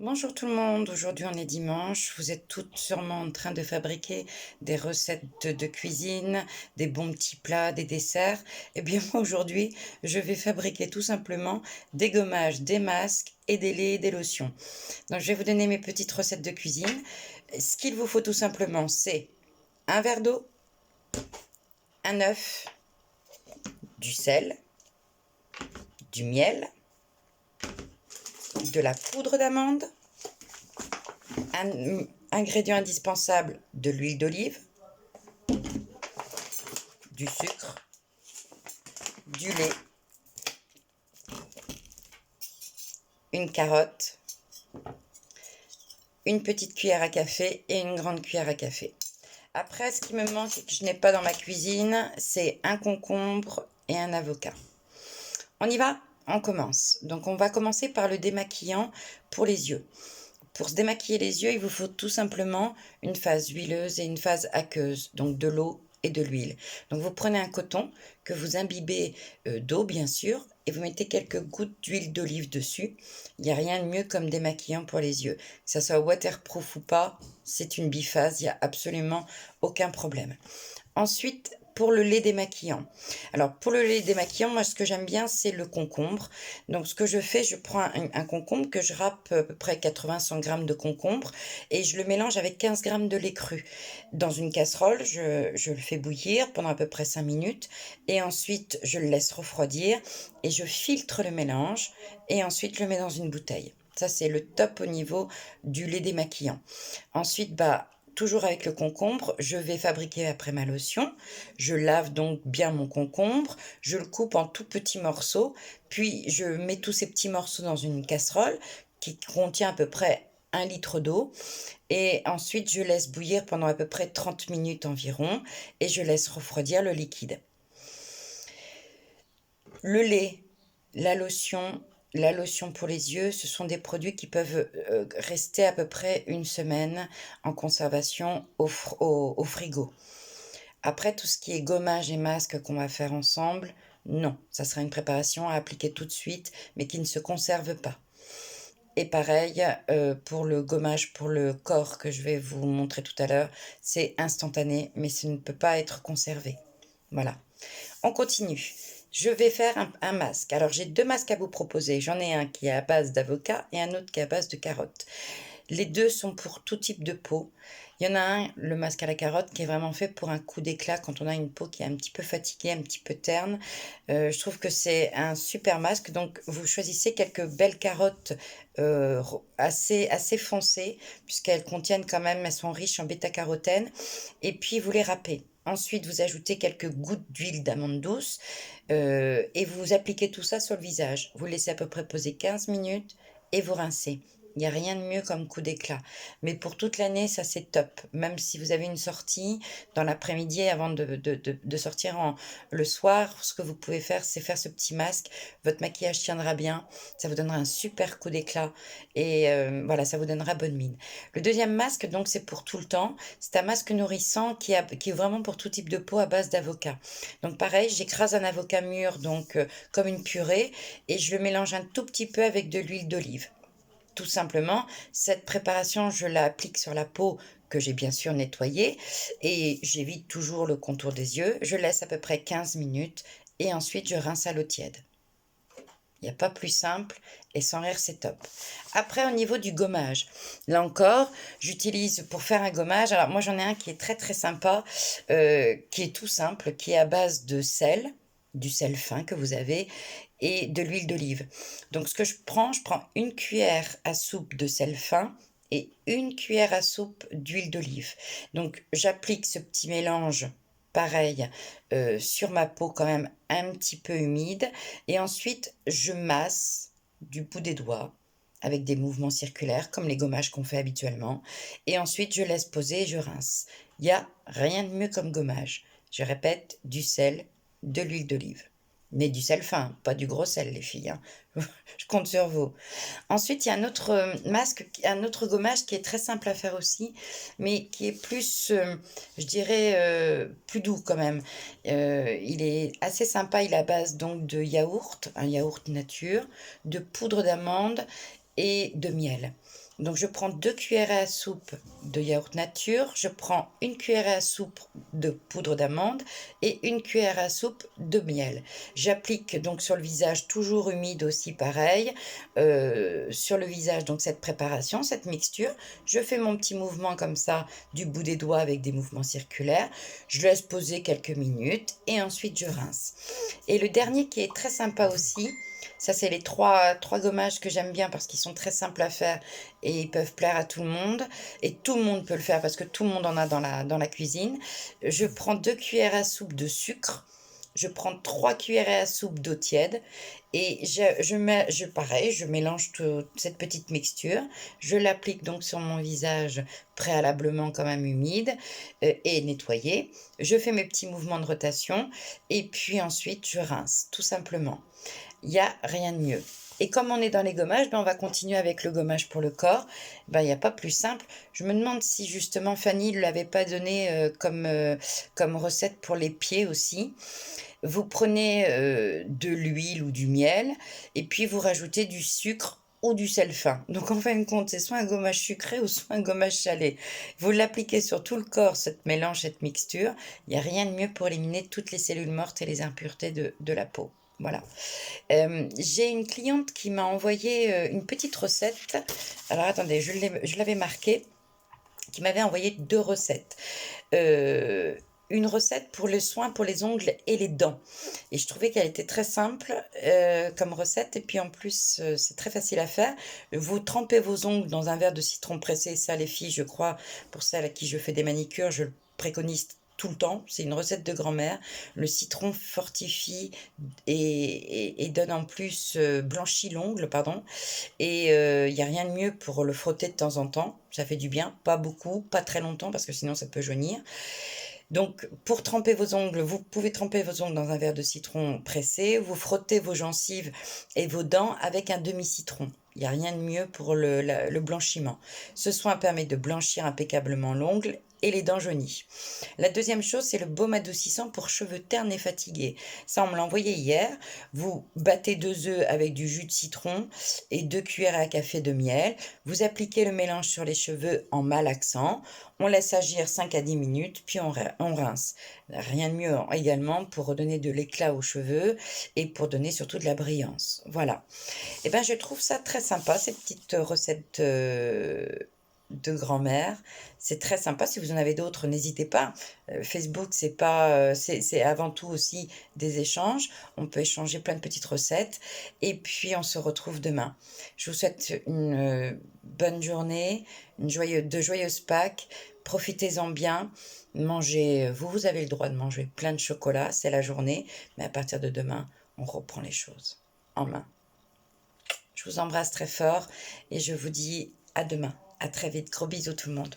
Bonjour tout le monde, aujourd'hui on est dimanche, vous êtes toutes sûrement en train de fabriquer des recettes de cuisine, des bons petits plats, des desserts. Eh bien moi aujourd'hui je vais fabriquer tout simplement des gommages, des masques et des laits et des lotions. Donc je vais vous donner mes petites recettes de cuisine. Ce qu'il vous faut tout simplement c'est un verre d'eau, un œuf, du sel, du miel, de la poudre d'amande, un ingrédient indispensable, de l'huile d'olive, du sucre, du lait, une carotte, une petite cuillère à café et une grande cuillère à café. Après, ce qui me manque et que je n'ai pas dans ma cuisine, c'est un concombre et un avocat. On y va? On commence. Donc on va commencer par le démaquillant pour les yeux. Pour se démaquiller les yeux, il vous faut tout simplement une phase huileuse et une phase aqueuse, donc de l'eau et de l'huile. Donc vous prenez un coton que vous imbibez d'eau bien sûr et vous mettez quelques gouttes d'huile d'olive dessus. Il n'y a rien de mieux comme démaquillant pour les yeux. Que ça soit waterproof ou pas, c'est une biphase, il n'y a absolument aucun problème. Ensuite, pour le lait démaquillant. Alors, pour le lait démaquillant, moi, ce que j'aime bien, c'est le concombre. Donc, ce que je fais, je prends un concombre que je râpe à peu près 80-100 grammes de concombre et je le mélange avec 15 grammes de lait cru. Dans une casserole, je le fais bouillir pendant à peu près 5 minutes et ensuite, je le laisse refroidir et je filtre le mélange et ensuite, je le mets dans une bouteille. Ça, c'est le top au niveau du lait démaquillant. Ensuite, toujours avec le concombre, je vais fabriquer après ma lotion. Je lave donc bien mon concombre, je le coupe en tout petits morceaux, puis je mets tous ces petits morceaux dans une casserole qui contient à peu près 1 litre d'eau et ensuite je laisse bouillir pendant à peu près 30 minutes environ et je laisse refroidir le liquide. Le lait, la lotion, la lotion pour les yeux, ce sont des produits qui peuvent rester à peu près une semaine en conservation au frigo. Après, tout ce qui est gommage et masque qu'on va faire ensemble, non, ça sera une préparation à appliquer tout de suite, mais qui ne se conserve pas. Et pareil, pour le gommage pour le corps que je vais vous montrer tout à l'heure, c'est instantané, mais ça ne peut pas être conservé. Voilà. On continue. Je vais faire un masque. Alors, j'ai deux masques à vous proposer. J'en ai un qui est à base d'avocat et un autre qui est à base de carotte. Les deux sont pour tout type de peau. Il y en a un, le masque à la carotte, qui est vraiment fait pour un coup d'éclat quand on a une peau qui est un petit peu fatiguée, un petit peu terne. Je trouve que c'est un super masque. Donc, vous choisissez quelques belles carottes assez foncées, puisqu'elles contiennent quand même, elles sont riches en bêta-carotène. Et puis, vous les râpez. Ensuite, vous ajoutez quelques gouttes d'huile d'amande douce et vous appliquez tout ça sur le visage. Vous laissez à peu près poser 15 minutes et vous rincez. Il n'y a rien de mieux comme coup d'éclat. Mais pour toute l'année, ça c'est top. Même si vous avez une sortie dans l'après-midi avant de sortir le soir, ce que vous pouvez faire, c'est faire ce petit masque. Votre maquillage tiendra bien. Ça vous donnera un super coup d'éclat. Et voilà, ça vous donnera bonne mine. Le deuxième masque, donc, c'est pour tout le temps. C'est un masque nourrissant qui est vraiment pour tout type de peau à base d'avocat. Donc pareil, j'écrase un avocat mûr, donc comme une purée, et je le mélange un tout petit peu avec de l'huile d'olive. Tout simplement, cette préparation, je l'applique sur la peau que j'ai bien sûr nettoyée et j'évite toujours le contour des yeux. Je laisse à peu près 15 minutes et ensuite je rince à l'eau tiède. Il n'y a pas plus simple et sans rire c'est top. Après au niveau du gommage, là encore j'utilise pour faire un gommage, alors moi j'en ai un qui est très très sympa, qui est tout simple, qui est à base de sel, du sel fin que vous avez et de l'huile d'olive. Donc ce que je prends une cuillère à soupe de sel fin et une cuillère à soupe d'huile d'olive. Donc j'applique ce petit mélange pareil sur ma peau quand même un petit peu humide et ensuite je masse du bout des doigts avec des mouvements circulaires comme les gommages qu'on fait habituellement et ensuite je laisse poser et je rince. Il n'y a rien de mieux comme gommage. Je répète, du sel, de l'huile d'olive. Mais du sel fin, pas du gros sel les filles, hein. Je compte sur vous. Ensuite, il y a un autre masque, un autre gommage qui est très simple à faire aussi, mais qui est plus, je dirais, plus doux quand même. Il est assez sympa, il est à base donc de yaourt, un yaourt nature, de poudre d'amande et de miel. Donc je prends 2 cuillerées à soupe de yaourt nature, je prends 1 cuillerée à soupe de poudre d'amande et 1 cuillère à soupe de miel. J'applique donc sur le visage, toujours humide aussi pareil, sur le visage donc cette préparation, cette mixture. Je fais mon petit mouvement comme ça du bout des doigts avec des mouvements circulaires. Je laisse poser quelques minutes et ensuite je rince. Et le dernier qui est très sympa aussi, ça c'est les trois gommages que j'aime bien parce qu'ils sont très simples à faire et ils peuvent plaire à tout le monde. Et tout le monde peut le faire parce que tout le monde en a dans la cuisine. Je prends 2 cuillères à soupe de sucre. Je prends 3 cuillerées à soupe d'eau tiède et pareil, je mélange toute cette petite mixture. Je l'applique donc sur mon visage préalablement quand même humide et nettoyé. Je fais mes petits mouvements de rotation et puis ensuite je rince, tout simplement. Il n'y a rien de mieux. Et comme on est dans les gommages, ben on va continuer avec le gommage pour le corps. Ben, il n'y a pas plus simple. Je me demande si justement Fanny ne l'avait pas donné comme recette pour les pieds aussi. Vous prenez de l'huile ou du miel et puis vous rajoutez du sucre ou du sel fin. Donc en fin de compte, c'est soit un gommage sucré ou soit un gommage salé. Vous l'appliquez sur tout le corps, cette mélange, cette mixture. Il n'y a rien de mieux pour éliminer toutes les cellules mortes et les impuretés de la peau. Voilà. J'ai une cliente qui m'a envoyé une petite recette. Alors attendez, je l'avais marquée, qui m'avait envoyé 2 recettes. Euh, une recette pour les soins pour les ongles et les dents. Et je trouvais qu'elle était très simple comme recette. Et puis en plus, c'est très facile à faire. Vous trempez vos ongles dans un verre de citron pressé. Ça, les filles, je crois, pour celles à qui je fais des manicures, je le préconise tout le temps. C'est une recette de grand-mère. Le citron fortifie et donne en plus blanchit l'ongle, pardon. Et il n'y a rien de mieux pour le frotter de temps en temps. Ça fait du bien, pas beaucoup, pas très longtemps parce que sinon ça peut jaunir. Donc, pour tremper vos ongles, vous pouvez tremper vos ongles dans un verre de citron pressé. Vous frottez vos gencives et vos dents avec un demi-citron. Il n'y a rien de mieux pour le blanchiment. Ce soin permet de blanchir impeccablement l'ongle et les dents jaunies. La deuxième chose, c'est le baume adoucissant pour cheveux ternes et fatigués. Ça, on me l'a envoyé hier. Vous battez 2 œufs avec du jus de citron et 2 cuillères à café de miel. Vous appliquez le mélange sur les cheveux en malaxant. On laisse agir 5 à 10 minutes, puis on rince. Rien de mieux également pour redonner de l'éclat aux cheveux et pour donner surtout de la brillance. Voilà. Et ben, je trouve ça très sympa, ces petites recettes de grand-mère. C'est très sympa. Si vous en avez d'autres, n'hésitez pas. Facebook, c'est pas, c'est avant tout aussi des échanges. On peut échanger plein de petites recettes. Et puis, on se retrouve demain. Je vous souhaite une bonne journée, de joyeuses Pâques. Profitez-en bien. Mangez, vous avez le droit de manger plein de chocolat, c'est la journée. Mais à partir de demain, on reprend les choses en main. Je vous embrasse très fort et je vous dis à demain. À très vite. Gros bisous tout le monde.